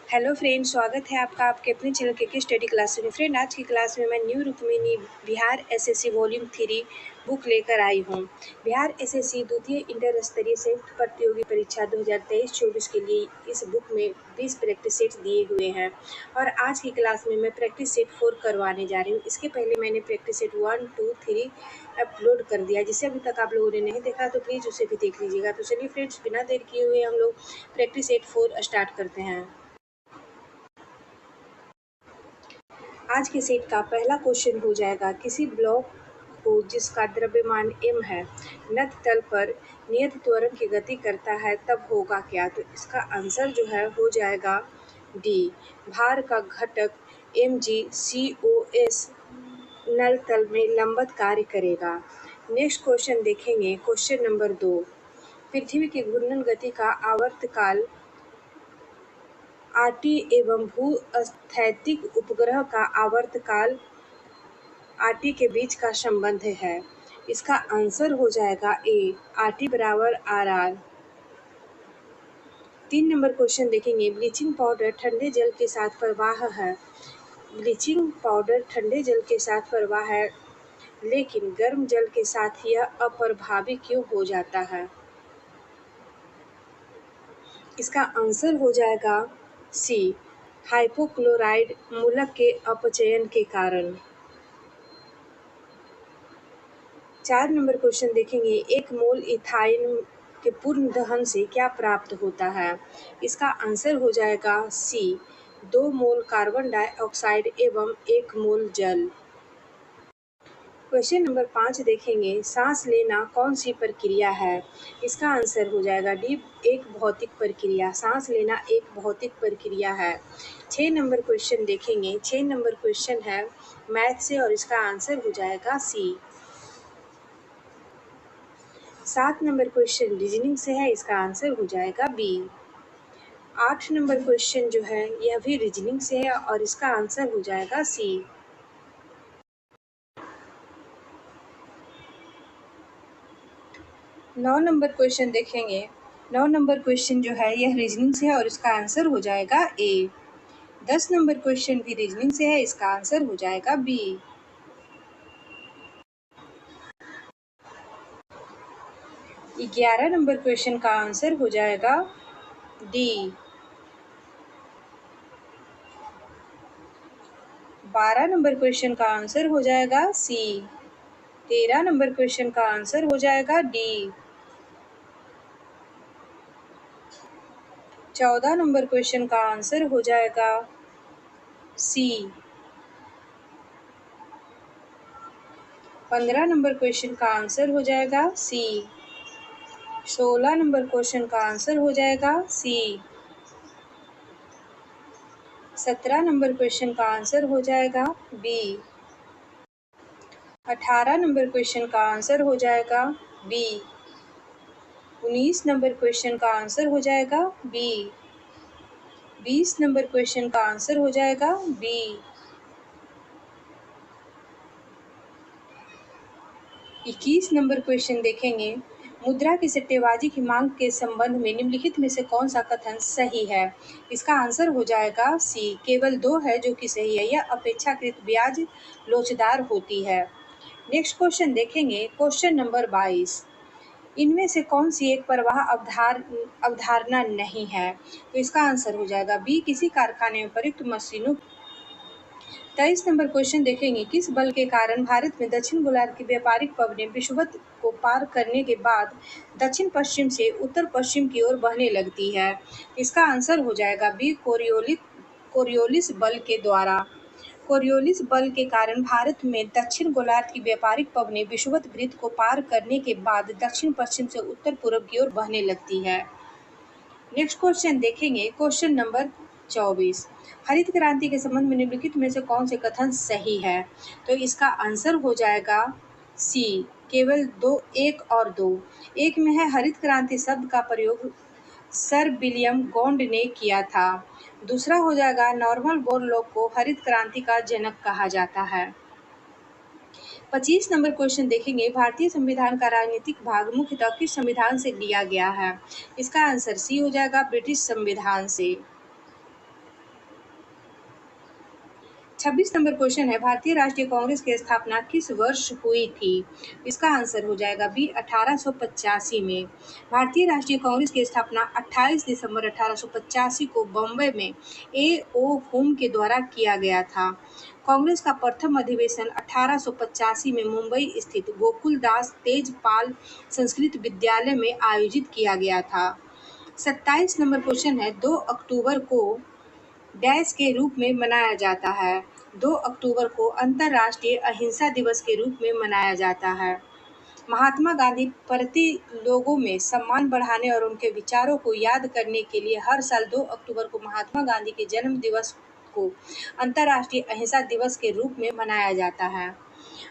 Hello friend, स्वागत है आपका आपके अपने चैनल के स्टडी क्लास में। फ्रेंड, आज की क्लास में मैं new Rukmini Bihar SSC volume 3 book लेकर आई हूँ। बिहार एसएससी द्वितीय इंटर स्तरीय संयुक्त प्रतियोगी परीक्षा 2023-24 के लिए इस बुक में 20 प्रैक्टिस सेट दिए हुए हैं और आज की क्लास में मैं प्रैक्टिस सेट 4 करवाने जा रही हूँ। इसके पहले मैंने प्रैक्टिस सेट 1, 2, 3 अपलोड कर दिया, जिसे अभी तक आप लोगों ने नहीं देखा तो प्लीज़ उसे भी देख लीजिएगा। तो चलिए फ्रेंड्स, बिना देर किए हुए हम लोग प्रैक्टिस सेट 4 स्टार्ट करते हैं। आज के सेट का पहला क्वेश्चन हो जाएगा, किसी ब्लॉक को जिसका द्रव्यमान m है नत तल पर नियत त्वरण की गति करता है तब होगा क्या। तो इसका आंसर जो है हो जाएगा डी, भार का घटक mgCOS नल तल में लंबवत कार्य करेगा। नेक्स्ट क्वेश्चन देखेंगे, क्वेश्चन नंबर 2। पृथ्वी की घूर्णन गति का आवर्तकाल आरटी एवं भू-स्थैतिक उपग्रह का आवर्तकाल आरटी के बीच का संबंध है। इसका आंसर हो जाएगा ए, आरटी बराबर आरआर। 3 नंबर क्वेश्चन देखेंगे, ब्लीचिंग पाउडर ठंडे जल के साथ प्रवाह है। ब्लीचिंग पाउडर ठंडे जल के साथ प्रवाह है, लेकिन गर्म जल के साथ यह अप्रभावी क्यों हो जाता है। इसका आंसर हो जाएगा सी, हाइपोक्लोराइड मूलक के अपचयन के कारण। 4 नंबर क्वेश्चन देखेंगे, 1 मोल इथाइन के पूर्ण दहन से क्या प्राप्त होता है। इसका आंसर हो जाएगा सी, 2 मोल कार्बन डाइऑक्साइड एवं 1 मोल जल। क्वेश्चन नंबर 5 देखेंगे, सांस लेना कौन सी प्रक्रिया है। इसका आंसर हो जाएगा डी, एक भौतिक प्रक्रिया। सांस लेना एक भौतिक प्रक्रिया है। 6 नंबर क्वेश्चन देखेंगे, 6 नंबर क्वेश्चन है मैथ से और इसका आंसर हो जाएगा सी। 7 नंबर क्वेश्चन रीजनिंग से है, इसका आंसर हो जाएगा बी। 8 नंबर क्वेश्चन जो है यह भी रीजनिंग से है और इसका आंसर हो जाएगा सी। 9 नंबर क्वेश्चन देखेंगे, 9 नंबर क्वेश्चन जो है यह रीजनिंग से है और इसका आंसर हो जाएगा ए। 10 नंबर क्वेश्चन भी रीजनिंग से है, इसका आंसर हो जाएगा बी। 11 नंबर क्वेश्चन का आंसर हो जाएगा डी। 12 नंबर क्वेश्चन का आंसर हो जाएगा सी। 13 नंबर क्वेश्चन का आंसर हो जाएगा डी। 14 नंबर क्वेश्चन का आंसर हो जाएगा सी। 15 नंबर क्वेश्चन का आंसर हो जाएगा सी। 16 नंबर क्वेश्चन का आंसर हो जाएगा सी। 17 नंबर क्वेश्चन का आंसर हो जाएगा बी। 18 नंबर क्वेश्चन का आंसर हो जाएगा बी। 19 नंबर क्वेश्चन का आंसर हो जाएगा बी। 20 नंबर क्वेश्चन का आंसर हो जाएगा बी। 21 नंबर क्वेश्चन देखेंगे, मुद्रा की सट्टेबाजी की मांग के संबंध में निम्नलिखित में से कौन सा कथन सही है। इसका आंसर हो जाएगा सी, केवल 2 है जो कि सही है। यह अपेक्षाकृत ब्याज लोचदार होती है। नेक्स्ट क्वेश्चन देखेंगे, क्वेश्चन नंबर 22। इनमें से कौन सी एक प्रवाह अवधारणा नहीं है। तो इसका आंसर हो जाएगा बी, किसी कारखाने में प्रयुक्त मशीनों। 23 नंबर क्वेश्चन देखेंगे, किस बल के कारण भारत में दक्षिण गोलार्ध की व्यापारिक पवनें विषुवत को पार करने के बाद दक्षिण पश्चिम से उत्तर पश्चिम की ओर बहने लगती है। इसका आंसर हो जाएगा बी, कोरियोलिस बल के द्वारा। कोरियोलिस बल के कारण भारत में दक्षिण गोलार्ध की व्यापारिक पवनें विषुवत वृत्त को पार करने के बाद दक्षिण पश्चिम से उत्तर पूर्व की ओर बहने लगती है। नेक्स्ट क्वेश्चन देखेंगे, क्वेश्चन नंबर 24। हरित क्रांति के संबंध में निम्नलिखित में से कौन से कथन सही है। तो इसका आंसर हो जाएगा सी, केवल 2, 1 और 2। एक में है, हरित क्रांति शब्द का प्रयोग सर विलियम गोंड ने किया था। दूसरा हो जाएगा, नॉर्मन बोरलॉग को हरित क्रांति का जनक कहा जाता है। 25 नंबर क्वेश्चन देखेंगे, भारतीय संविधान का राजनीतिक भाग मुख्यतः किस संविधान से लिया गया है। इसका आंसर सी हो जाएगा, ब्रिटिश संविधान से। 26 नंबर क्वेश्चन है, भारतीय राष्ट्रीय कांग्रेस की स्थापना किस वर्ष हुई थी? इसका आंसर हो जाएगा बी 1885 में। भारतीय राष्ट्रीय कांग्रेस की स्थापना 28 दिसंबर 1885 को बम्बई में ए ओ होम के द्वारा किया गया था। कांग्रेस का प्रथम अधिवेशन 1885 में मुंबई स्थित गोकुलदास तेजपाल संस्कृत विद्यालय में आयोजित किया गया था। 27 नंबर क्वेश्चन है, 2 अक्टूबर को डैश के रूप में मनाया जाता है। 2 अक्टूबर को अंतर्राष्ट्रीय अहिंसा दिवस के रूप में मनाया जाता है। महात्मा गांधी प्रति लोगों में सम्मान बढ़ाने और उनके विचारों को याद करने के लिए हर साल 2 अक्टूबर को महात्मा गांधी के जन्म दिवस को अंतर्राष्ट्रीय अहिंसा दिवस के रूप में मनाया जाता है।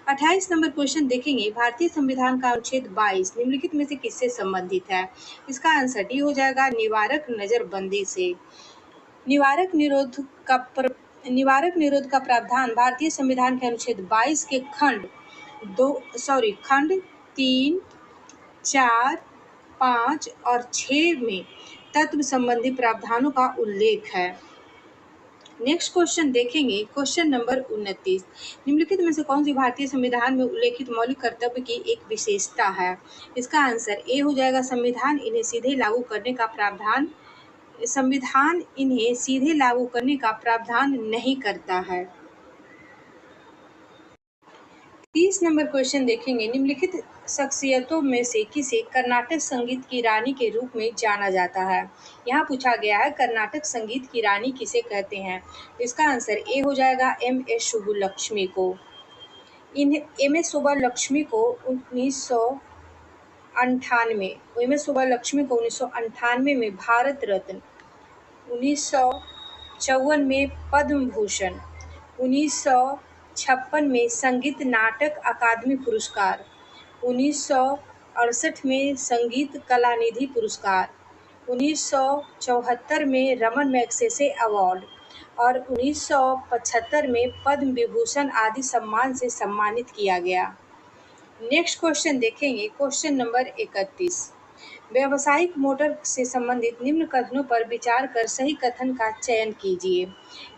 28 नंबर क्वेश्चन देखेंगे, भारतीय संविधान का अनुच्छेद 22 निम्नलिखित में से किससे संबंधित है? इसका आंसर डी हो जाएगा, निवारक नजरबंदी से। निवारक निरोध का प्रावधान भारतीय संविधान के अनुच्छेद 22 के खंड 3, 4, 5 और 6 में तत्व संबंधी प्रावधानों का उल्लेख है। नेक्स्ट क्वेश्चन देखेंगे, क्वेश्चन नंबर 29, निम्नलिखित में से कौन सी भारतीय संविधान में उल्लेखित मौलिक कर्तव्य की एक विशेषता है? इसका आंसर ए हो जाएगा, संविधान इन्हें सीधे लागू करने का प्रावधान नहीं करता है। 30 नंबर क्वेश्चन देखेंगे, निम्नलिखित शख्सियतों में से किसे कर्नाटक संगीत की रानी के रूप में जाना जाता है? यहाँ पूछा गया है कर्नाटक संगीत की रानी किसे कहते हैं? इसका आंसर ए हो जाएगा, एम एस सुब्बुलक्ष्मी को। एम एस सुब्बुलक्ष्मी को 1998 में भारत रत्न, 1954 में पद्म भूषण, 1956 में संगीत नाटक अकादमी पुरस्कार, 1968 में संगीत कलानिधि पुरस्कार, 1974 में रमन मैग्सेसे अवार्ड और 1975 में पद्म विभूषण आदि सम्मान से सम्मानित किया गया। नेक्स्ट क्वेश्चन देखेंगे, क्वेश्चन नंबर 31, व्यावसायिक मोटर से संबंधित निम्न कथनों पर विचार कर सही कथन का चयन कीजिए।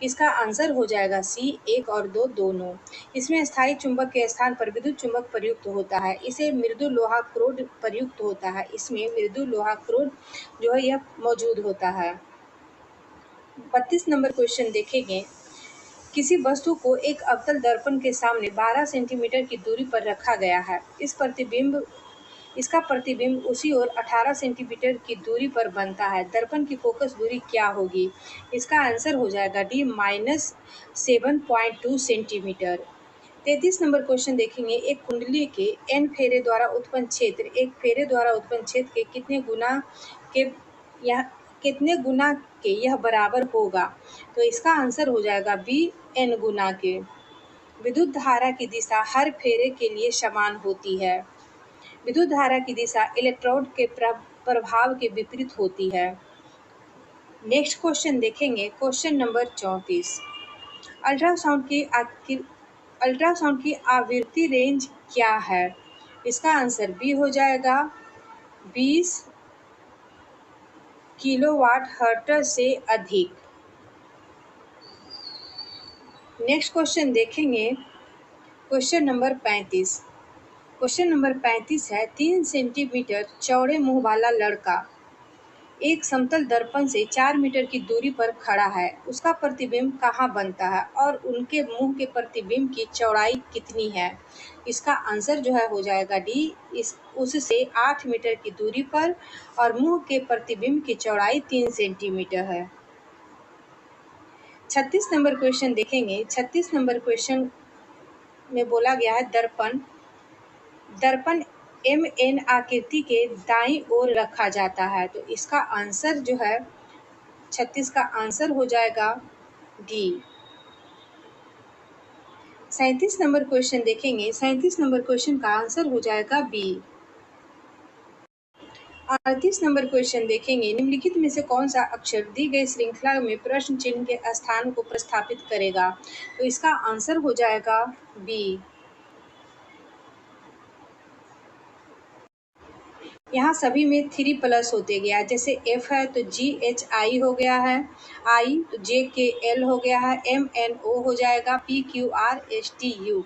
इसका आंसर हो जाएगा सी 1 और 2 दोनों। इसमें स्थायी चुंबक के स्थान पर विद्युत चुंबक प्रयुक्त होता है। इसे मृदु लोहा क्रोड प्रयुक्त होता है। इसमें मृदु लोहा क्रोड जो है यह मौजूद होता है। 32 नंबर क्वेश्चन देखेंगे, किसी वस्तु को एक अवतल दर्पण के सामने 12 सेंटीमीटर की दूरी पर रखा गया है। इसका प्रतिबिंब उसी ओर 18 सेंटीमीटर की दूरी पर बनता है। दर्पण की फोकस दूरी क्या होगी? इसका आंसर हो जाएगा डी -7.2 सेंटीमीटर। 33 नंबर क्वेश्चन देखेंगे, एक कुंडली के n फेरे द्वारा उत्पन्न क्षेत्र एक फेरे द्वारा उत्पन्न क्षेत्र के कितने गुना के यह बराबर होगा? तो इसका आंसर हो जाएगा बी n गुना के। विद्युत धारा की दिशा हर फेरे के लिए समान होती है। विद्युत धारा की दिशा इलेक्ट्रोड के प्रभाव के विपरीत होती है। नेक्स्ट क्वेश्चन देखेंगे, क्वेश्चन नंबर 34, अल्ट्रासाउंड की आवृत्ति रेंज क्या है? इसका आंसर बी हो जाएगा, 20 किलोवाट हर्ट्ज से अधिक। नेक्स्ट क्वेश्चन देखेंगे, क्वेश्चन नंबर 35। क्वेश्चन नंबर 35 है, 3 सेंटीमीटर चौड़े मुंह वाला लड़का एक समतल दर्पण से 4 मीटर की दूरी पर खड़ा है। उसका प्रतिबिंब कहाँ बनता है और उनके मुंह के प्रतिबिंब की चौड़ाई कितनी है? इसका आंसर जो है हो जाएगा डी, उससे 8 मीटर की दूरी पर और मुंह के प्रतिबिंब की चौड़ाई 3 सेंटीमीटर है। 36 नंबर क्वेश्चन देखेंगे। 36 नंबर क्वेश्चन में बोला गया है दर्पण MN आकृति के दाईं ओर रखा जाता है। तो इसका आंसर जो है 36 का आंसर हो जाएगा डी। 37 नंबर क्वेश्चन देखेंगे। 37 नंबर क्वेश्चन का आंसर हो जाएगा बी। 38 नंबर क्वेश्चन देखेंगे, निम्नलिखित में से कौन सा अक्षर दी गई श्रृंखला में प्रश्न चिन्ह के स्थान को प्रतिस्थापित करेगा? तो इसका आंसर हो जाएगा बी। यहाँ सभी में 3 प्लस होते गया, जैसे F है तो GHI हो गया है, I तो JKL हो गया है, MNO हो जाएगा, PQRSTU।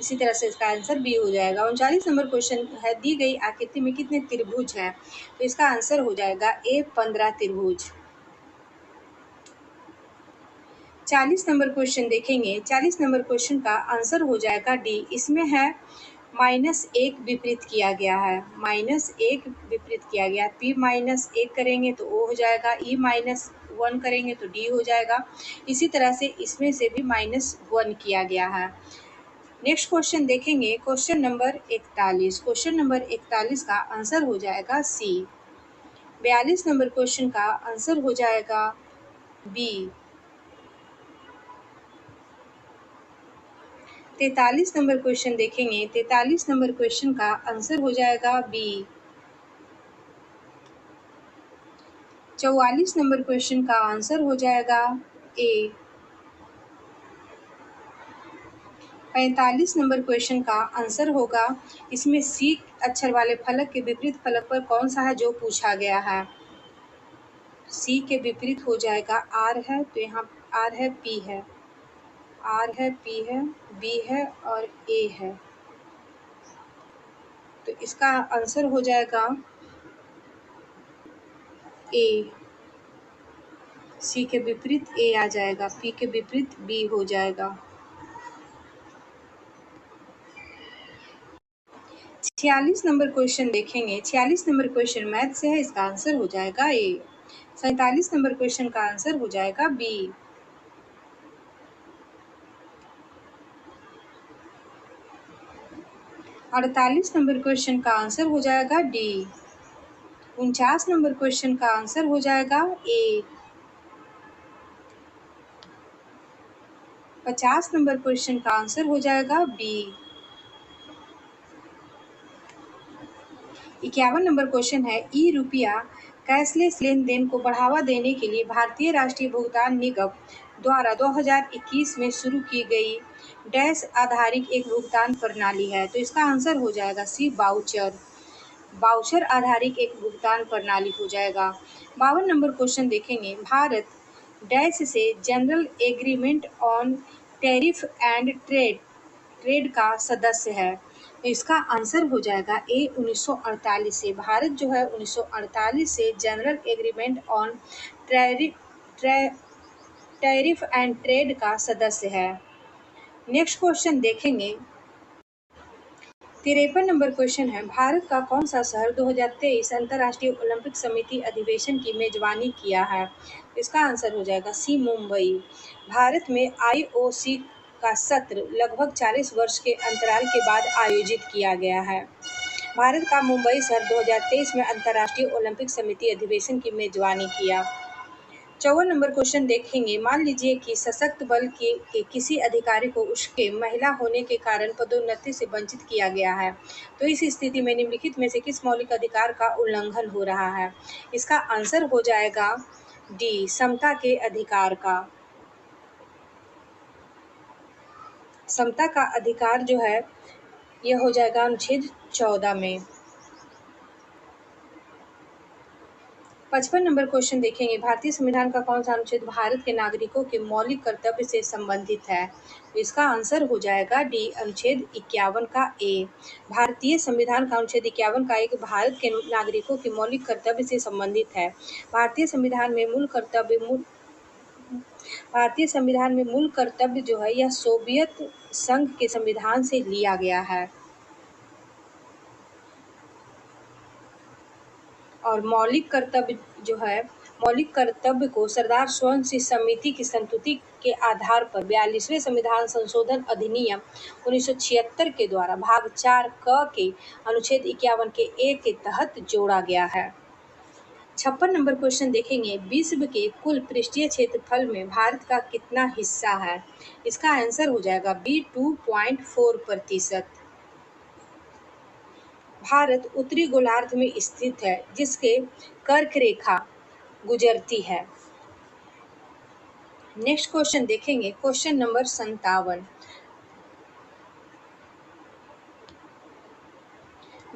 इसी तरह से इसका आंसर B हो जाएगा। 39 नंबर क्वेश्चन है, दी गई आकृति में कितने त्रिभुज हैं? तो इसका आंसर हो जाएगा A 15 त्रिभुज। 40 नंबर क्वेश्चन देखेंगे। 40 नंबर क्वेश्चन का आंसर हो जाएगा डी। इसमें है -1 विपरीत किया गया है, -1 विपरीत किया गया। P-1 करेंगे तो O हो जाएगा, E-1 करेंगे तो D हो जाएगा। इसी तरह से इसमें से भी -1 किया गया है। नेक्स्ट क्वेश्चन देखेंगे, क्वेश्चन नंबर 41। क्वेश्चन नंबर 41 का आंसर हो जाएगा सी। 42 नंबर क्वेश्चन का आंसर हो जाएगा बी। 43 नंबर क्वेश्चन देखेंगे। 43 नंबर क्वेश्चन का आंसर हो जाएगा बी। 44 नंबर क्वेश्चन का आंसर हो जाएगा ए। 45 नंबर क्वेश्चन का आंसर होगा, इसमें सी अक्षर वाले फलक के विपरीत फलक पर कौन सा है जो पूछा गया है। सी के विपरीत हो जाएगा आर है, तो यहाँ आर है, पी है, आर है, पी है, बी है और ए है। तो इसका आंसर हो जाएगा ए। सी के विपरीत ए आ जाएगा, पी के विपरीत बी हो जाएगा। 46 नंबर क्वेश्चन देखेंगे। 46 नंबर क्वेश्चन मैथ से है, इसका आंसर हो जाएगा ए। 47 नंबर क्वेश्चन का आंसर हो जाएगा बी। 48 नंबर क्वेश्चन का आंसर हो जाएगा डी। 49 नंबर क्वेश्चन का आंसर हो जाएगा ए। 50 नंबर क्वेश्चन का आंसर हो जाएगा बी। 51 नंबर क्वेश्चन है, ई रुपया कैशलेस लेन देन को बढ़ावा देने के लिए भारतीय राष्ट्रीय भुगतान निगम द्वारा 2021 में शुरू की गई डैश आधारित एक भुगतान प्रणाली है। तो इसका आंसर हो जाएगा सी बाउचर। बाउचर आधारित एक भुगतान प्रणाली हो जाएगा। 52 नंबर क्वेश्चन देखेंगे, भारत डैश से general agreement on tariff and trade trade का सदस्य है। तो इसका आंसर हो जाएगा ए 1948 से। भारत जो है 1948 से general agreement on tariff and trade का सदस्य है। नेक्स्ट क्वेश्चन देखेंगे, 53 नंबर क्वेश्चन है, भारत का कौन सा शहर 2023 अंतर्राष्ट्रीय ओलंपिक समिति अधिवेशन की मेजबानी किया है। इसका आंसर हो जाएगा सी मुंबई। भारत में IOC का सत्र लगभग 40 वर्ष के अंतराल के बाद आयोजित किया गया है। भारत का मुंबई शहर 2023 में अंतर्राष्ट्रीय ओलंपिक समिति अधिवेशन की मेजबानी किया। 54 नंबर क्वेश्चन देखेंगे, मान लीजिए कि सशक्त बल के किसी अधिकारी को उसके महिला होने के कारण पदोन्नति से वंचित किया गया है, तो इस स्थिति में निम्नलिखित में से किस मौलिक अधिकार का उल्लंघन हो रहा है। इसका आंसर हो जाएगा डी, समता के अधिकार का। समता का अधिकार जो है यह हो जाएगा अनुच्छेद 14 में। 55 नंबर क्वेश्चन देखेंगे, भारतीय संविधान का कौन सा अनुच्छेद भारत के नागरिकों के मौलिक कर्तव्य से संबंधित है। तो इसका आंसर हो जाएगा डी, अनुच्छेद 51 का ए। भारतीय संविधान का अनुच्छेद 51 का एक भारत के नागरिकों के मौलिक कर्तव्य से संबंधित है। भारतीय संविधान में मूल कर्तव्य जो है यह सोवियत संघ के संविधान से लिया गया है। और मौलिक कर्तव्य को सरदार स्वयं समिति की संस्तुति के आधार पर 42वें संविधान संशोधन अधिनियम 1976 के द्वारा भाग 4 क के अनुच्छेद 51 के ए के तहत जोड़ा गया है। 56 नंबर क्वेश्चन देखेंगे, विश्व के कुल पृष्ठीय क्षेत्रफल में भारत का कितना हिस्सा है। इसका आंसर हो जाएगा बी, 2.4%। भारत उत्तरी गोलार्ध में स्थित है, जिसके कर्क रेखा गुजरती है। नेक्स्ट क्वेश्चन देखेंगे, क्वेश्चन नंबर 57।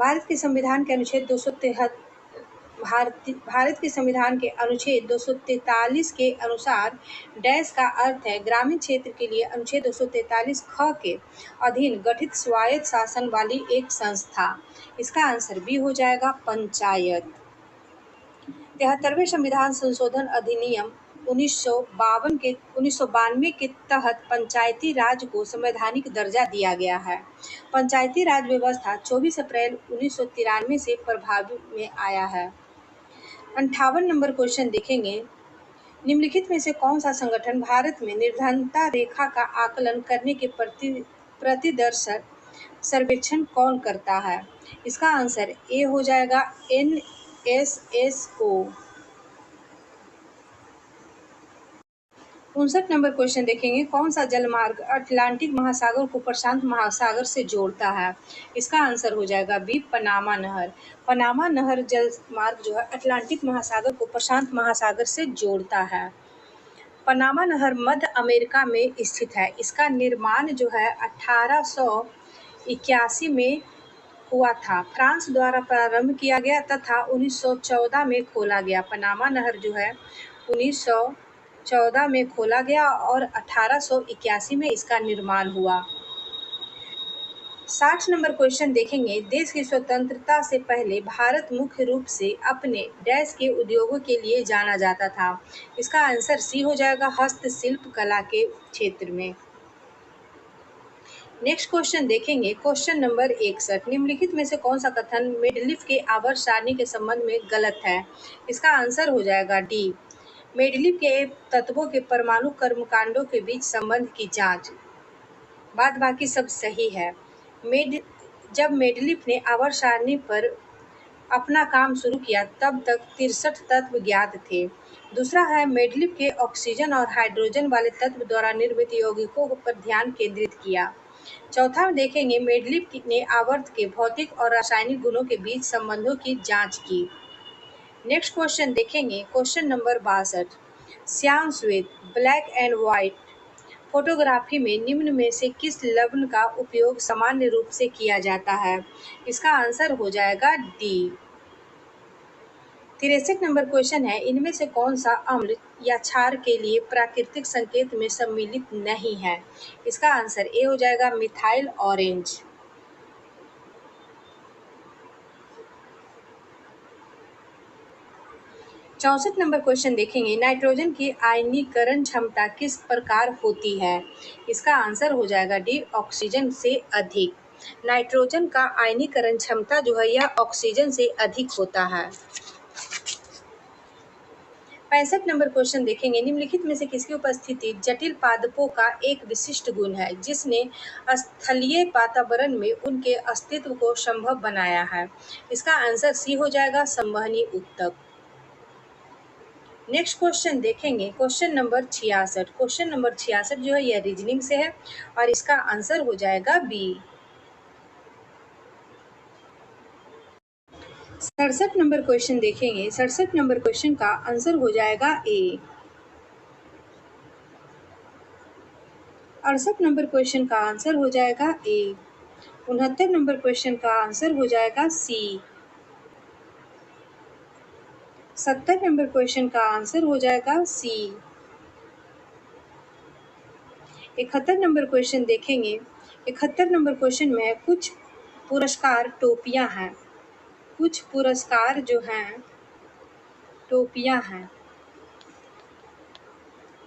भारत के संविधान के अनुच्छेद 273 भारत के संविधान के अनुच्छेद 243 के अनुसार डैश का अर्थ है ग्रामीण क्षेत्र के लिए अनुच्छेद 243 ख के अधीन गठित स्वायत्त शासन वाली एक संस्था। इसका आंसर बी हो जाएगा पंचायत। 73वें संविधान संशोधन अधिनियम 1992 के तहत पंचायती राज को संवैधानिक दर्जा दिया गया है। पंचायती राज व्यवस्था 24 अप्रैल 1993 से प्रभावी में आया है। 58 नंबर क्वेश्चन देखेंगे, निम्नलिखित में से कौन सा संगठन भारत में निर्धनता रेखा का आकलन करने के प्रतिदर्श सर्वेक्षण कौन करता है? इसका आंसर ए हो जाएगा NSSO। 59 नंबर क्वेश्चन देखेंगे, कौन सा जलमार्ग अटलांटिक महासागर को प्रशांत महासागर से जोड़ता है? इसका आंसर हो जाएगा बी पनामा नहर। पनामा नहर जल मार्ग जो है अटलांटिक महासागर को प्रशांत महासागर से जोड़ता है। पनामा नहर मध्य अमेरिका में स्थित है। इसका निर्माण जो है 1881 में हुआ था। फ्रांस द्वारा प्रारंभ किया गया तथा 1914 में खोला गया। पनामा नहर जो है 1914 में खोला गया और 1881 में इसका निर्माण हुआ। 60 नंबर क्वेश्चन देखेंगे, देश की स्वतंत्रता से पहले भारत मुख्य रूप से अपने डैश के उद्योगों के लिए जाना जाता था। इसका आंसर सी हो जाएगा हस्तशिल्प कला के क्षेत्र में। नेक्स्ट क्वेश्चन देखेंगे, क्वेश्चन नंबर 61, निम्नलिखित में से कौन सा कथन मेडलिफ के आवर्त सारणी के संबंध में गलत है? इसका आंसर हो जाएगा डी। मेडलिफ के तत्वों के परमाणु कर्मकांडों के बीच संबंध की जांच। बाद बाकी सब सही है। जब मेडलिफ ने आवर्त सारणी पर अपना काम शुरू किया तब तक 63 तत्व ज्ञात थे। दूसरा है मेडलिफ के ऑक्सीजन और हाइड्रोजन वाले तत्व द्वारा निर्मित यौगिकों पर ध्यान केंद्रित किया। चौथा देखेंगे, मेडलिफ ने आवर्त के भौतिक और रासायनिक गुणों के बीच संबंधों की जांच की। नेक्स्ट क्वेश्चन देखेंगे, क्वेश्चन नंबर 62, श्याम श्वेत ब्लैक एंड व्हाइट फोटोग्राफी में निम्न में से किस लवण का उपयोग सामान्य रूप से किया जाता है? इसका आंसर हो जाएगा डी। 63 नंबर क्वेश्चन है, इनमें से कौन सा अम्ल या क्षार के लिए प्राकृतिक संकेत में सम्मिलित नहीं है? इसका आंसर ए हो जाएगा मिथाइल ऑरेंज। 64 नंबर क्वेश्चन देखेंगे, नाइट्रोजन की आयनीकरण क्षमता किस प्रकार होती है? इसका आंसर हो जाएगा डी ऑक्सीजन से अधिक। नाइट्रोजन का आयनीकरण क्षमता जो है यह ऑक्सीजन से अधिक होता है। 65 नंबर क्वेश्चन देखेंगे, निम्नलिखित में से किसकी उपस्थिति जटिल पादपों का एक विशिष्ट गुण है जिसने स्थलीय वातावरण में उनके अस्तित्व को संभव बनाया है? इसका आंसर सी हो जाएगा संवहनी ऊतक। नेक्स्ट क्वेश्चन देखेंगे, क्वेश्चन नंबर 66। क्वेश्चन नंबर 66 जो है यह रीजनिंग से है और इसका आंसर हो जाएगा बी। 67 नंबर क्वेश्चन देखेंगे, 67 नंबर क्वेश्चन का आंसर हो जाएगा ए। 68 नंबर क्वेश्चन का आंसर हो जाएगा ए। 69 नंबर क्वेश्चन का आंसर हो जाएगा सी। 70 नंबर क्वेश्चन का आंसर हो जाएगा सी। 71 नंबर क्वेश्चन देखेंगे, 71 नंबर क्वेश्चन में कुछ पुरस्कार टोपियां हैं। कुछ पुरस्कार जो हैं टोपियां हैं।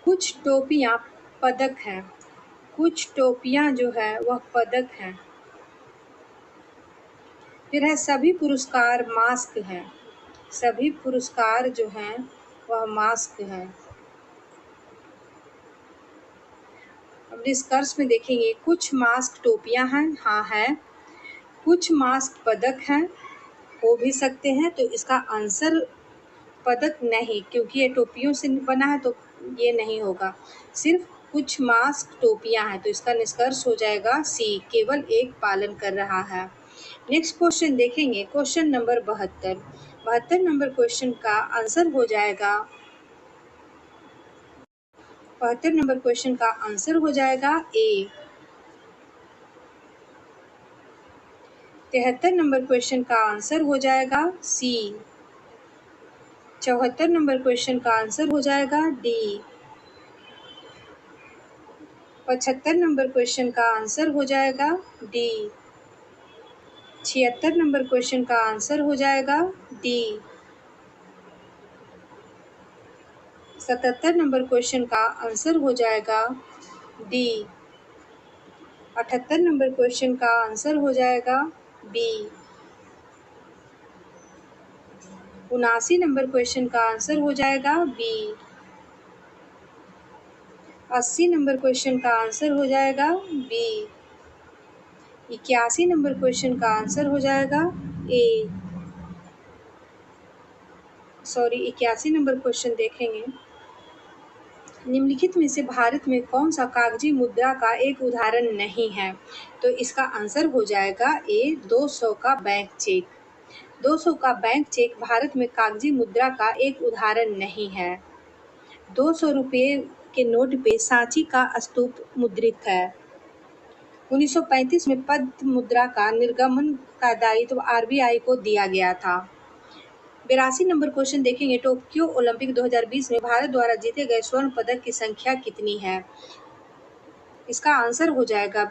कुछ टोपियां पदक हैं। कुछ टोपियां जो है वह पदक हैं। फिर है सभी पुरस्कार मास्क हैं। सभी पुरस्कार जो हैं वह मास्क हैं। अब निष्कर्ष में देखेंगे, कुछ मास्क टोपियां हैं, हाँ है। कुछ मास्क पदक हैं, हो भी सकते हैं, तो इसका आंसर पदक नहीं, क्योंकि ये टोपियों से बना है तो ये नहीं होगा। सिर्फ कुछ मास्क टोपियां हैं, तो इसका निष्कर्ष हो जाएगा सी, केवल एक पालन कर रहा है। नेक्स्ट क्वेश्चन देखेंगे, क्वेश्चन नंबर 72। 72 नंबर क्वेश्चन का आंसर हो जाएगा 72 नंबर क्वेश्चन का आंसर हो जाएगा ए। 73 नंबर क्वेश्चन का आंसर हो जाएगा सी। 74 नंबर क्वेश्चन का आंसर हो जाएगा डी। 75 नंबर क्वेश्चन का आंसर हो जाएगा डी। 76 नंबर क्वेश्चन का आंसर हो जाएगा डी। 77 नंबर क्वेश्चन का आंसर हो जाएगा डी। 78 नंबर क्वेश्चन का आंसर हो जाएगा बी। 79 नंबर क्वेश्चन का आंसर हो जाएगा बी। 80 नंबर क्वेश्चन का आंसर हो जाएगा बी। 81 नंबर क्वेश्चन का आंसर हो जाएगा ए। 81 नंबर क्वेश्चन देखेंगे, निम्नलिखित में से भारत में कौन सा कागजी मुद्रा का एक उदाहरण नहीं है? तो इसका आंसर हो जाएगा ए 200 का बैंक चेक। 200 का बैंक चेक भारत में कागजी मुद्रा का एक उदाहरण नहीं है। 200 रुपये के नोट पे सांची का स्तूप मुद्रित है। 1935 में पद्म मुद्रा का निर्गमन का दायित्व आरबीआई को दिया गया था। 82 नंबर क्वेश्चन देखेंगे, टोक्यो ओलंपिक 2020 में भारत द्वारा जीते गए स्वर्ण पदक की संख्या कितनी है? इसका आंसर हो जाएगा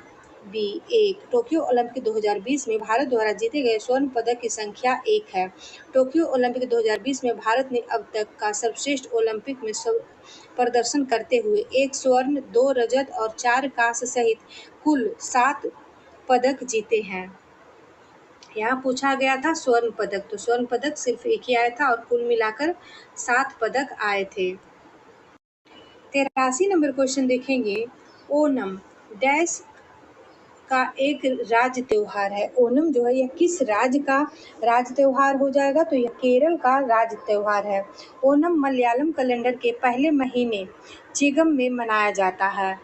बी 1। टोक्यो ओलंपिक 2020 में भारत द्वारा जीते गए स्वर्ण पदक की संख्या 1 है। टोक्यो ओलंपिक 2020 में भारत ने अब तक का सर्वश्रेष्ठ ओलंपिक में प्रदर्शन करते हुए 1 स्वर्ण, 2 रजत और 4 कांस्य सहित कुल 7 पदक जीते हैं। यहाँ पूछा गया था स्वर्ण पदक, तो स्वर्ण पदक सिर्फ एक ही आया था और कुल मिलाकर 7 पदक आए थे। 83 नंबर क्वेश्चन देखेंगे, ओणम डैश का एक राज्य त्योहार है। ओणम जो है यह किस राज्य का राज्य त्योहार हो जाएगा? तो यह केरल का राज्य त्योहार है। ओणम मलयालम कैलेंडर के पहले महीने चिगम में मनाया जाता है।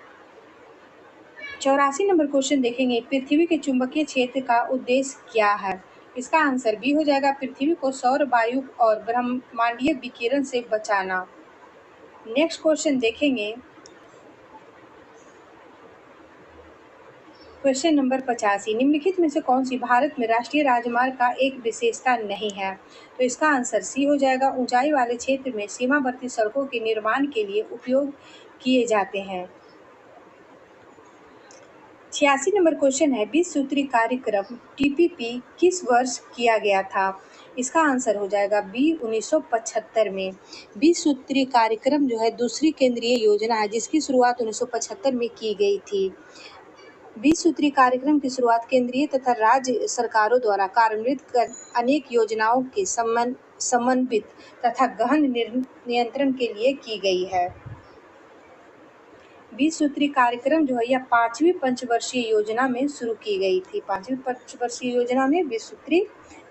84 नंबर क्वेश्चन देखेंगे, पृथ्वी के चुंबकीय क्षेत्र का उद्देश्य क्या है? इसका आंसर बी हो जाएगा, पृथ्वी को सौर वायु और ब्रह्मांडीय विकिरण से बचाना। नेक्स्ट क्वेश्चन देखेंगे, क्वेश्चन नंबर 85, निम्नलिखित में से कौन सी भारत में राष्ट्रीय राजमार्ग का एक विशेषता नहीं है? तो इसका आंसर सी हो जाएगा, ऊंचाई वाले क्षेत्र में सीमावर्ती सड़कों के निर्माण के लिए उपयोग किए जाते हैं। 86 नंबर क्वेश्चन है, 20 सूत्री कार्यक्रम टीपीपी किस वर्ष किया गया था? इसका आंसर हो जाएगा बी 1975 में। 20 सूत्री कार्यक्रम जो है दूसरी केंद्रीय योजना है जिसकी शुरुआत 1975 में की गई थी। 20 सूत्री कार्यक्रम की शुरुआत केंद्रीय तथा राज्य सरकारों द्वारा कार्यान्वित कर अनेक योजनाओं के समन्वित तथा गहन नियंत्रण के लिए की गई है। 20 सूत्री कार्यक्रम जो है यह 5वीं पंचवर्षीय योजना में शुरू की गई थी। 5वीं पंचवर्षीय योजना में 20 सूत्री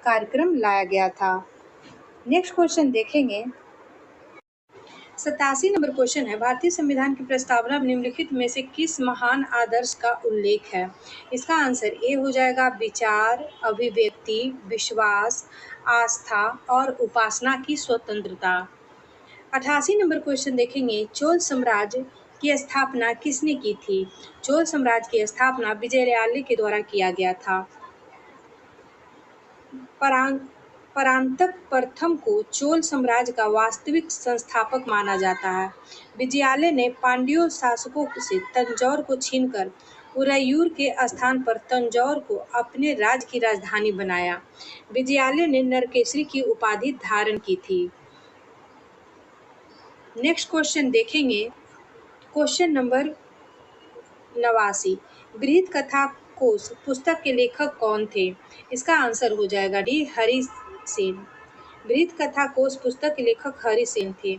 कार्यक्रम लाया गया था। नेक्स्ट क्वेश्चन देखेंगे, 87 नंबर क्वेश्चन है, भारतीय संविधान की प्रस्तावना निम्नलिखित में से किस महान आदर्श का उल्लेख है? इसका आंसर ए हो जाएगा, विचार, अभिव्यक्ति, विश्वास, आस्था और उपासना की स्वतंत्रता। 88 नंबर क्वेश्चन देखेंगे, चोल साम्राज्य की स्थापना किसने की थी? चोल साम्राज्य की स्थापना विजयालय के द्वारा किया गया था। परांतक प्रथम को चोल साम्राज्य का वास्तविक संस्थापक माना जाता है। विजयालय ने पांड्य शासकों से तंजौर को छीनकर उरैयूर के स्थान पर तंजौर को अपने राज्य की राजधानी बनाया। विजयालय ने नरकेसरी की उपाधि धारण की थी। नेक्स्ट क्वेश्चन देखेंगे, क्वेश्चन नंबर 89, बृहद कथा कोश पुस्तक के लेखक कौन थे? इसका आंसर हो जाएगा डी हरि सेन। बृहद कथा कोश पुस्तक के लेखक हरि सेन थे।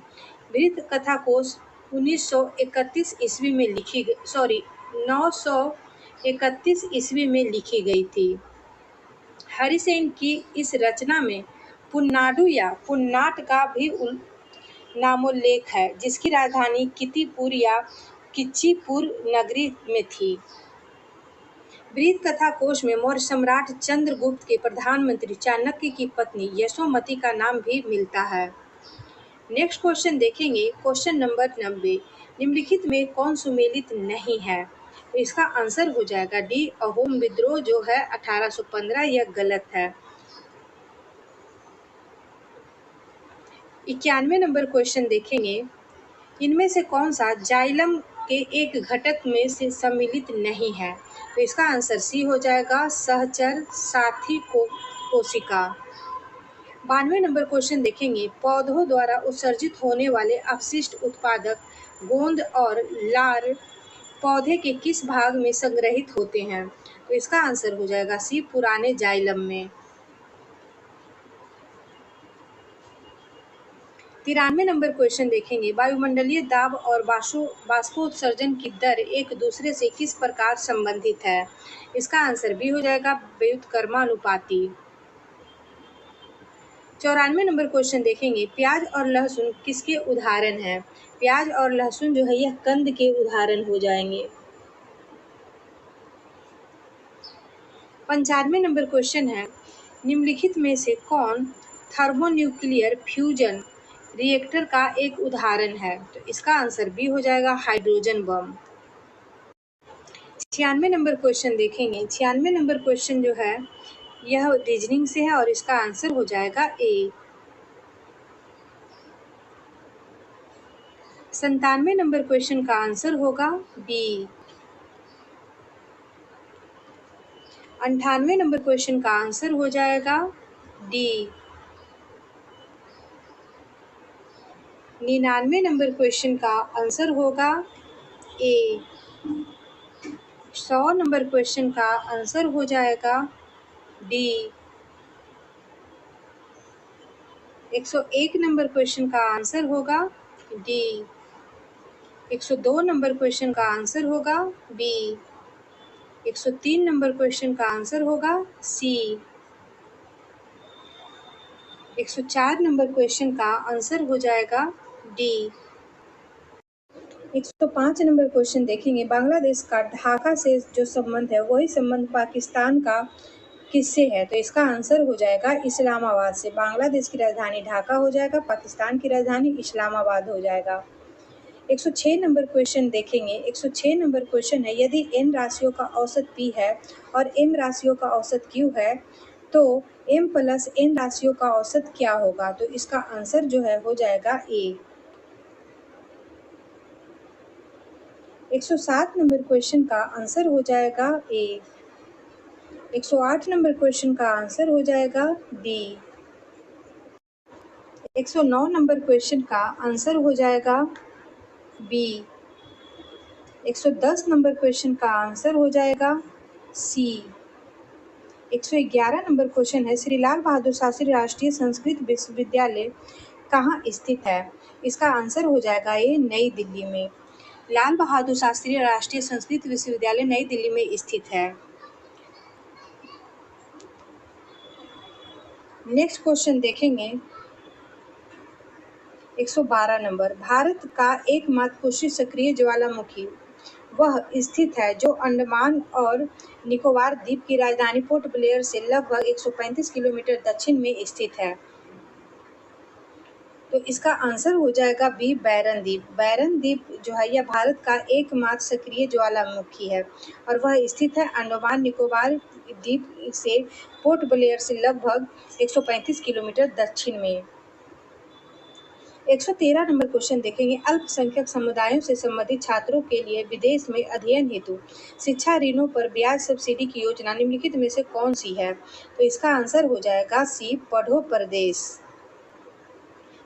बृहद कथा कोश 931 ईस्वी में 931 ईस्वी में लिखी गई थी। हरिसेन की इस रचना में पुन्नाडु या पुन्नाट का भी नामोल्लेख है जिसकी राजधानी कित्तीपुर या किच्चीपुर नगरी में थी। बृहद कथा कोश में मौर्य सम्राट चंद्रगुप्त के प्रधानमंत्री चाणक्य की पत्नी यशोमती का नाम भी मिलता है। नेक्स्ट क्वेश्चन देखेंगे, क्वेश्चन नंबर 90, निम्नलिखित में कौन सुमेलित नहीं है? तो इसका आंसर हो जाएगा डी, अहोम विद्रोह जो है 1815, यह गलत है। 91 नंबर क्वेश्चन देखेंगे, इनमें से कौन सा जाइलम के एक घटक में से सम्मिलित नहीं है? तो इसका आंसर सी हो जाएगा, सहचर साथी कोशिका। 92 नंबर क्वेश्चन देखेंगे, पौधों द्वारा उत्सर्जित होने वाले अपशिष्ट उत्पादक गोंद और लार पौधे के किस भाग में संग्रहित होते हैं? तो इसका आंसर हो जाएगा सी, पुराने जाइलम में। 93 नंबर क्वेश्चन देखेंगे, वायुमंडलीय दाब और बाष्पोत्सर्जन की दर एक दूसरे से किस प्रकार संबंधित है? इसका आंसर बी हो जाएगा, व्युत्क्रमानुपाती। 94 नंबर क्वेश्चन देखेंगे, प्याज और लहसुन किसके उदाहरण हैं? प्याज और लहसुन जो है यह कंद के उदाहरण हो जाएंगे। 95 नंबर क्वेश्चन है, निम्नलिखित में से कौन थर्मोन्यूक्लियर फ्यूजन रिएक्टर का एक उदाहरण है? तो इसका आंसर बी हो जाएगा, हाइड्रोजन बम। 96 नंबर क्वेश्चन देखेंगे, 96 नंबर क्वेश्चन जो है यह रीजनिंग से है और इसका आंसर हो जाएगा ए। 97 नंबर क्वेश्चन का आंसर होगा बी। 98 नंबर क्वेश्चन का आंसर हो जाएगा डी। 99 नंबर क्वेश्चन का आंसर होगा ए। 100 नंबर क्वेश्चन का आंसर हो जाएगा डी। 101 नंबर क्वेश्चन का आंसर होगा डी। 102 नंबर क्वेश्चन का आंसर होगा बी। 103 नंबर क्वेश्चन का आंसर होगा सी। 104 नंबर क्वेश्चन का आंसर हो जाएगा डी। 105 नंबर क्वेश्चन देखेंगे, बांग्लादेश का ढाका से जो संबंध है वही संबंध पाकिस्तान का किससे है? तो इसका आंसर हो जाएगा इस्लामाबाद से। बांग्लादेश की राजधानी ढाका हो जाएगा, पाकिस्तान की राजधानी इस्लामाबाद हो जाएगा। 106 नंबर क्वेश्चन देखेंगे, 106 नंबर क्वेश्चन है, यदि n राशियों का औसत p है और m राशियों का औसत q है तो m प्लस n राशियों का औसत क्या होगा? तो इसका आंसर जो है हो जाएगा ए। 107 नंबर क्वेश्चन का आंसर हो जाएगा ए। 108 नंबर क्वेश्चन का आंसर हो जाएगा डी। 109 नंबर क्वेश्चन का आंसर हो जाएगा बी। 110 नंबर क्वेश्चन का आंसर हो जाएगा सी। 111 नंबर क्वेश्चन है, श्री लाल बहादुर शास्त्री राष्ट्रीय संस्कृत विश्वविद्यालय कहाँ स्थित है? इसका आंसर हो जाएगा ए, नई दिल्ली में। लाल बहादुर शास्त्री राष्ट्रीय संस्कृत विश्वविद्यालय नई दिल्ली में स्थित है। नेक्स्ट क्वेश्चन देखेंगे, 112 नंबर, भारत का एकमात्र कोशी सक्रिय ज्वालामुखी वह स्थित है जो अंडमान और निकोबार द्वीप की राजधानी पोर्ट ब्लेयर से लगभग 135 किलोमीटर दक्षिण में स्थित है। तो इसका आंसर हो जाएगा बी, बैरन द्वीप। बैरन द्वीप जो है यह भारत का एकमात्र सक्रिय ज्वालामुखी है और वह स्थित है अंडमान निकोबार द्वीप से पोर्ट ब्लेयर से लगभग 135 किलोमीटर दक्षिण में। 113 नंबर क्वेश्चन देखेंगे, अल्पसंख्यक समुदायों से संबंधित छात्रों के लिए विदेश में अध्ययन हेतु शिक्षा ऋणों पर ब्याज सब्सिडी की योजना निम्नलिखित में से कौन सी है? तो इसका आंसर हो जाएगा सी, पढ़ो प्रदेश।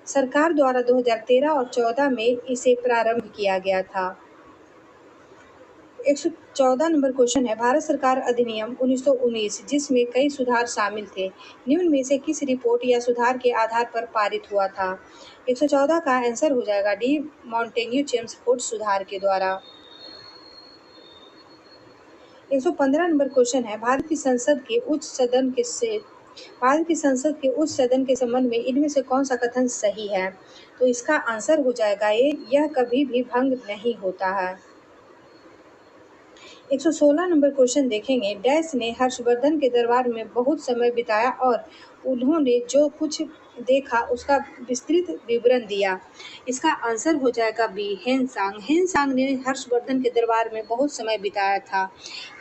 सरकार द्वारा 2013 और 14 में इसे प्रारंभ किया गया था। 114 नंबर क्वेश्चन है, भारत सरकार अधिनियम 1919 जिसमें कई सुधार शामिल थे, निम्न में से किस रिपोर्ट या सुधार के आधार पर पारित हुआ था? 114 का आंसर हो जाएगा डी, मॉन्टेग्यू चेम्सफोर्ड सुधार के द्वारा। 115 नंबर क्वेश्चन है, भारत की संसद के उच्च सदन के संबंध में इनमें से कौन सा कथन सही है? तो इसका आंसर हो जाएगा ये, यह कभी भी भंग नहीं होता है। 116 नंबर क्वेश्चन देखेंगे। डैश ने हर्षवर्धन के दरबार में बहुत समय बिताया और उन्होंने जो कुछ देखा उसका विस्तृत विवरण दिया। इसका आंसर हो जाएगा बी, हेनसांग। हेनसांग ने हर्षवर्धन के दरबार में बहुत समय बिताया था।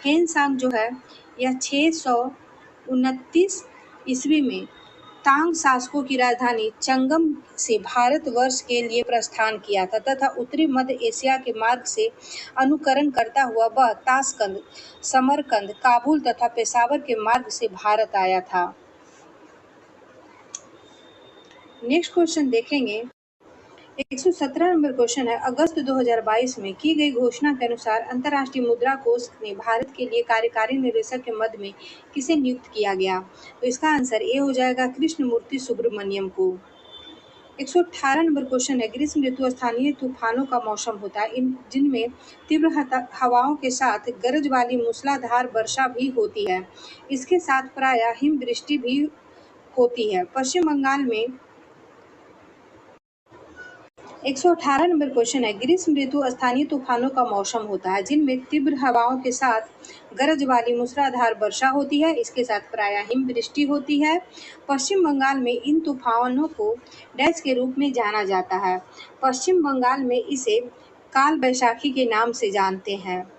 हेनसांग जो है यह 629 ईस्वी में तांग शासकों की राजधानी चंगम से भारतवर्ष के लिए प्रस्थान किया था तथा उत्तरी मध्य एशिया के मार्ग से अनुकरण करता हुआ वह ताशकंद, समरकंद, काबुल तथा पेशावर के मार्ग से भारत आया था। नेक्स्ट क्वेश्चन देखेंगे। 117 नंबर क्वेश्चन है। अगस्त 2022 में की गई घोषणा के अनुसार अंतर्राष्ट्रीय मुद्रा कोष ने भारत के लिए कार्यकारी निदेशक के मद में किसे नियुक्त किया गया? तो इसका आंसर ए हो जाएगा कृष्णमूर्ति सुब्रमण्यम को। 118 नंबर क्वेश्चन है। ग्रीष्म ऋतु स्थानीय तूफानों का मौसम होता है जिनमें तीव्र हवाओं के साथ गरज वाली मूसलाधार वर्षा भी होती है। इसके साथ प्रायः हिमवृष्टि भी होती है। पश्चिम बंगाल में 118 नंबर क्वेश्चन है। ग्रीष्म ऋतु स्थानीय तूफानों का मौसम होता है जिनमें तीव्र हवाओं के साथ गरज वाली मूसलाधार वर्षा होती है। इसके साथ प्रायः हिमवृष्टि होती है। पश्चिम बंगाल में इन तूफानों को डैश के रूप में जाना जाता है। पश्चिम बंगाल में इसे काल बैसाखी के नाम से जानते हैं।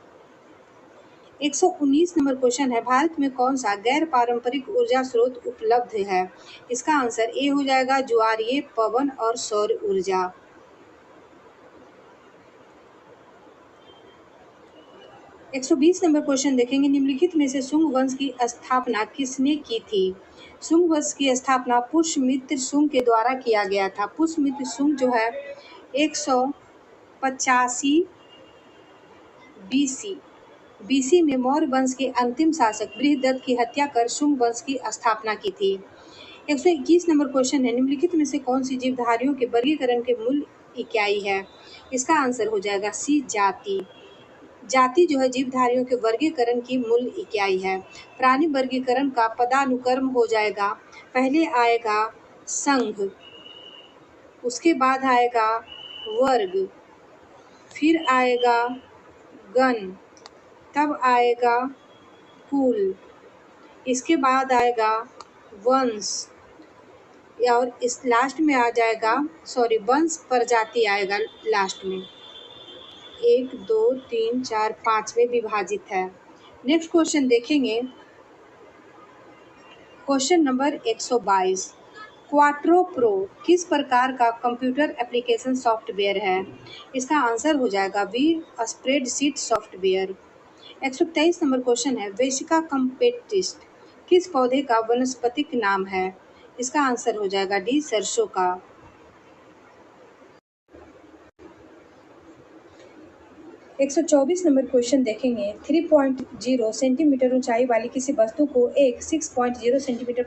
119 नंबर क्वेश्चन है। भारत में कौन सा गैर पारंपरिक ऊर्जा स्रोत उपलब्ध है? इसका आंसर ए हो जाएगा ज्वारीय पवन और सौर ऊर्जा। 120 नंबर क्वेश्चन देखेंगे। निम्नलिखित में से शुंग वंश की स्थापना किसने की थी? शुंग वंश की स्थापना पुष्यमित्र शुंग के द्वारा किया गया था। पुष्यमित्र शुंग जो है 185 बीसी में मौर्य वंश के अंतिम शासक बृहदत्त की हत्या कर शुंग वंश की स्थापना की थी। 121 नंबर क्वेश्चन है। निम्नलिखित में से कौन सी जीवधारियों के वर्गीकरण के मूल इकाई है? इसका आंसर हो जाएगा सी, जाति। जाति जो है जीवधारियों के वर्गीकरण की मूल इकाई है। प्राणी वर्गीकरण का पदानुक्रम हो जाएगा। पहले आएगा संघ, उसके बाद आएगा वर्ग, फिर आएगा गण, तब आएगा कुल, इसके बाद आएगा वंश और इस लास्ट में आ जाएगा वंश प्रजाति आएगा लास्ट में। 1 2 3 4 5 में विभाजित है। नेक्स्ट क्वेश्चन देखेंगे। Question number 122। क्वाट्रो प्रो किस प्रकार का कंप्यूटर एप्लीकेशन सॉफ्टवेयर है? इसका आंसर हो जाएगा B, spreadsheet software. 123 number question है। वेसिका कम्पेटिस किस पौधे का वनस्पतिक नाम है? इसका आंसर हो जाएगा डी, सरसों का। 124 नंबर क्वेश्चन देखेंगे। 3.0 सेंटीमीटर ऊंचाई वाली किसी वस्तु को एक 6.0 सेंटीमीटर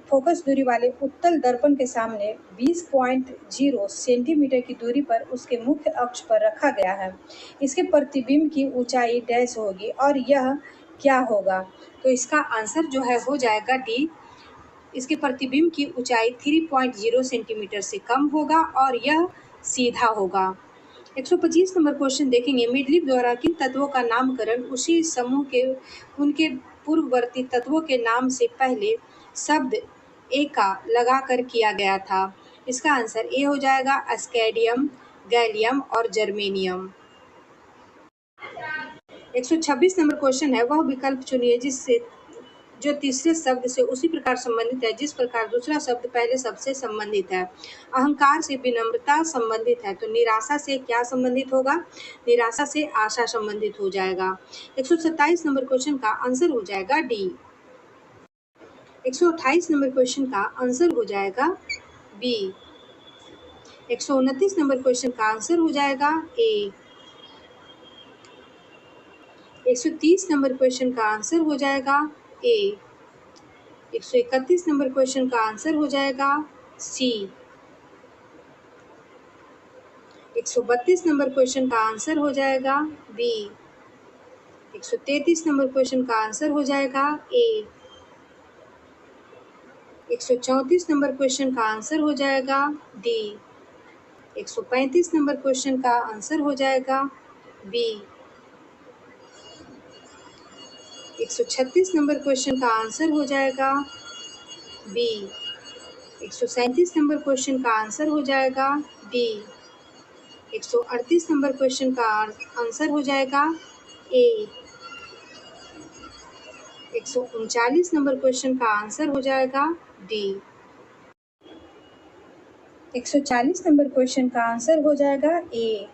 फोकस दूरी वाले उत्तल दर्पण के सामने 20.0 सेंटीमीटर की दूरी पर उसके मुख्य अक्ष पर रखा गया है। इसके प्रतिबिंब की ऊंचाई डैश होगी और यह क्या होगा? तो इसका आंसर जो है हो जाएगा डी, इसके प्रतिबिंब की ऊंचाई 3.0 सेंटीमीटर से कम होगा और यह सीधा होगा। 125 नंबर क्वेश्चन देखेंगे। मेंडलीव द्वारा किन तत्वों का नामकरण उसी समूह के उनके पूर्ववर्ती तत्वों के नाम से पहले शब्द एका लगाकर किया गया था? इसका आंसर ए हो जाएगा स्कैंडियम, गैलियम और जर्मेनियम। 126 नंबर क्वेश्चन है। वह विकल्प चुनिए जिससे जो तीसरे शब्द से उसी प्रकार संबंधित है जिस प्रकार दूसरा शब्द पहले शब्द से संबंधित है। अहंकार से विनम्रता संबंधित है तो निराशा से क्या संबंधित होगा? निराशा से आशा संबंधित हो जाएगा। 127 नंबर क्वेश्चन का आंसर हो जाएगा डी। 128 नंबर क्वेश्चन का आंसर हो जाएगा बी। 129 नंबर क्वेश्चन का आंसर हो जाएगा ए। 130 नंबर क्वेश्चन का आंसर हो जाएगा ए। 131 नंबर क्वेश्चन का आंसर हो जाएगा सी। 132 नंबर क्वेश्चन का आंसर हो जाएगा बी। 133 नंबर क्वेश्चन का आंसर हो जाएगा ए। 134 नंबर क्वेश्चन का आंसर हो जाएगा डी। 135 नंबर क्वेश्चन का आंसर हो जाएगा बी। 136 नंबर क्वेश्चन का आंसर हो जाएगा बी। 137 नंबर क्वेश्चन का आंसर हो जाएगा डी। 138 नंबर क्वेश्चन का आंसर हो जाएगा ए। 139 नंबर क्वेश्चन का आंसर हो जाएगा डी। 140 नंबर क्वेश्चन का आंसर हो जाएगा ए।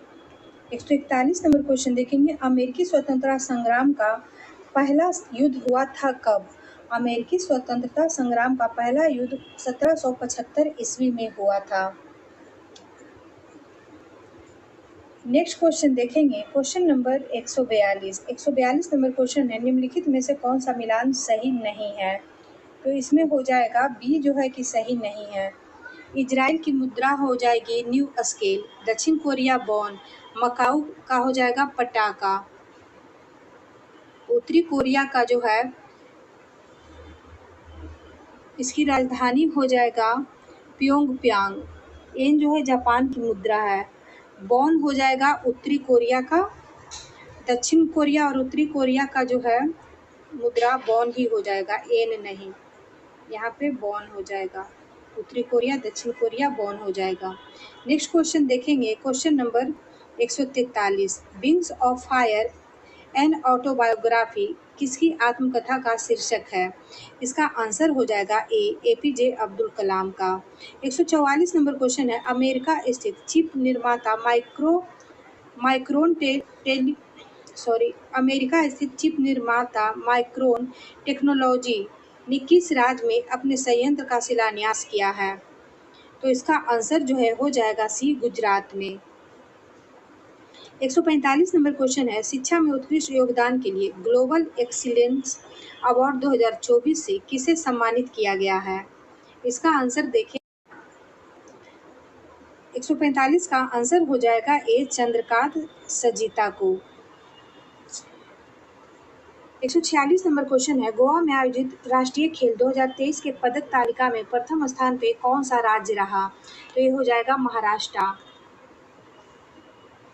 141 नंबर क्वेश्चन देखेंगे, अमेरिकी स्वतंत्रता संग्राम का पहला युद्ध हुआ था कब? अमेरिकी स्वतंत्रता संग्राम का पहला युद्ध 1775 ईस्वी में हुआ था। नेक्स्ट क्वेश्चन देखेंगे, क्वेश्चन नंबर 142। 142 नंबर क्वेश्चन है, निम्नलिखित में से कौन सा मिलान सही नहीं है? तो इसमें हो जाएगा बी जो है कि सही नहीं है। इजराइल की मुद्रा हो जाएगी न्यू स्केल, दक्षिण कोरिया वॉन, मकाऊ का हो जाएगा पटाका, उत्तरी कोरिया का जो है इसकी राजधानी हो जाएगा प्योंगयांग, येन जो है जापान की मुद्रा है, वॉन हो जाएगा उत्तरी कोरिया का, दक्षिण कोरिया और उत्तरी कोरिया का जो है मुद्रा वॉन ही हो जाएगा, येन नहीं, यहाँ पे वॉन हो जाएगा, उत्तरी कोरिया दक्षिण कोरिया वॉन हो जाएगा। नेक्स्ट क्वेश्चन देखेंगे, question number 143। Wings of fire an autobiography किसकी आत्मकथा का शीर्षक है? इसका आंसर हो जाएगा ए, एपीजे अब्दुल कलाम का। 144 नंबर क्वेश्चन है, अमेरिका स्थित चिप निर्माता अमेरिका स्थित चिप निर्माता माइक्रोन टेक्नोलॉजी ने किस राज्य में अपने संयंत्र का शिलान्यास किया है? तो इसका आंसर जो है हो जाएगा सी, गुजरात में। 145 नंबर क्वेश्चन है, शिक्षा में उत्कृष्ट योगदान के लिए ग्लोबल एक्सीलेंस अवार्ड 2024 से किसे सम्मानित किया गया है? इसका आंसर देखें, 145 का आंसर हो जाएगा ए, चंद्रकांत सजीता को। 146 नंबर क्वेश्चन है, गोवा में आयोजित राष्ट्रीय खेल 2023 के पदक तालिका में प्रथम स्थान पे कौन सा राज्य रहा? तो ये हो जाएगा महाराष्ट्र।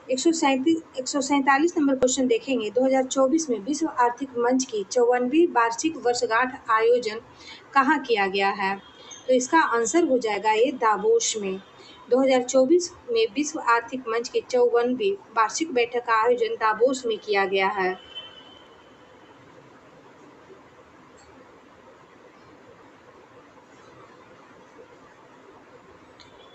147 नंबर क्वेश्चन देखेंगे, 2024 में विश्व आर्थिक मंच की 54वीं वार्षिक वर्षगांठ आयोजन कहाँ किया गया है? तो इसका आंसर हो जाएगा ये दावोस में। 2024 में विश्व आर्थिक मंच की 54वीं वार्षिक बैठक का आयोजन दावोस में किया गया है।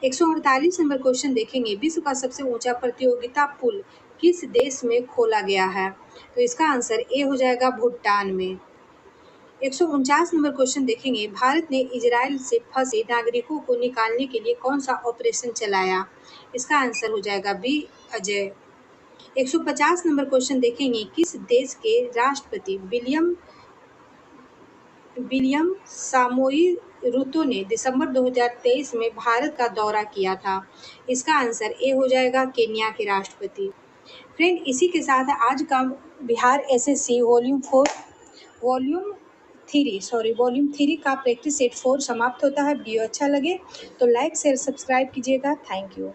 148 नंबर क्वेश्चन देखेंगे, विश्व का सबसे ऊंचा प्रतियोगिता पुल किस देश में खोला गया है? तो इसका आंसर ए हो जाएगा, भूटान में। 149 नंबर क्वेश्चन देखेंगे, भारत ने इजराइल से फंसे नागरिकों को निकालने के लिए कौन सा ऑपरेशन चलाया? इसका आंसर हो जाएगा बी, अजय। 150 नंबर क्वेश्चन देखेंगे, किस देश के राष्ट्रपति विलियम सामोई रूतो ने दिसंबर 2023 में भारत का दौरा किया था? इसका आंसर ए हो जाएगा, केन्या के राष्ट्रपति। फ्रेंड, इसी के साथ आज का बिहार एसएससी वॉल्यूम 3 का प्रैक्टिस सेट 4 समाप्त होता है। वीडियो अच्छा लगे तो लाइक शेयर सब्सक्राइब कीजिएगा। Thank you.